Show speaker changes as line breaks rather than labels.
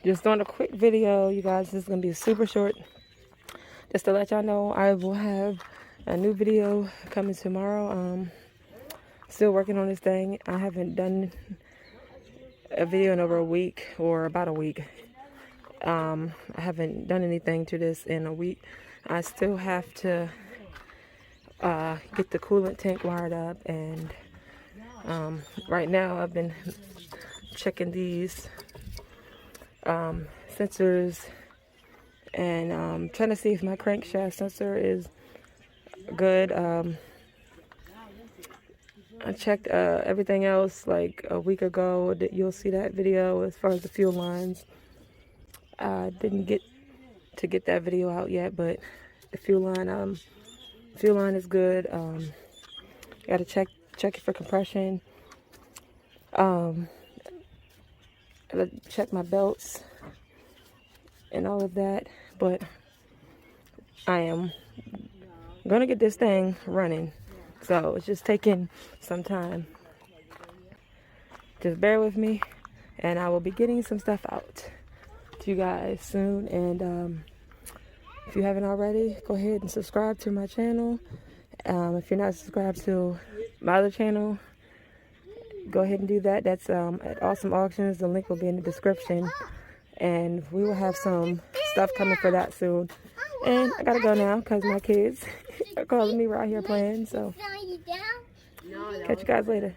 Just doing a quick video, you guys. This is gonna be super short. Just to let y'all know, I will have a new video coming tomorrow. Still working on this thing. I haven't done a video in over a week, or about a week. I haven't done anything to this in a week. I still have to get the coolant tank wired up, and right now I've been checking these sensors and trying to see if my crankshaft sensor is good. I checked everything else like a week ago. You'll see that video as far as the fuel lines. I didn't get to get that video out yet, but the fuel line is good. Got to check it for compression. Gotta check my belts and all of that, but I am gonna get this thing running, so it's just taking some time. Just bear with me, and I will be getting some stuff out to you guys soon. And if you haven't already, go ahead and subscribe to my channel. If you're not subscribed to my other channel, go ahead and do that. That's at Awesome Auctions. The link will be in the description, and we will have some stuff coming for that soon. And I gotta go now because my kids are calling me. We're out here playing, so catch you guys later.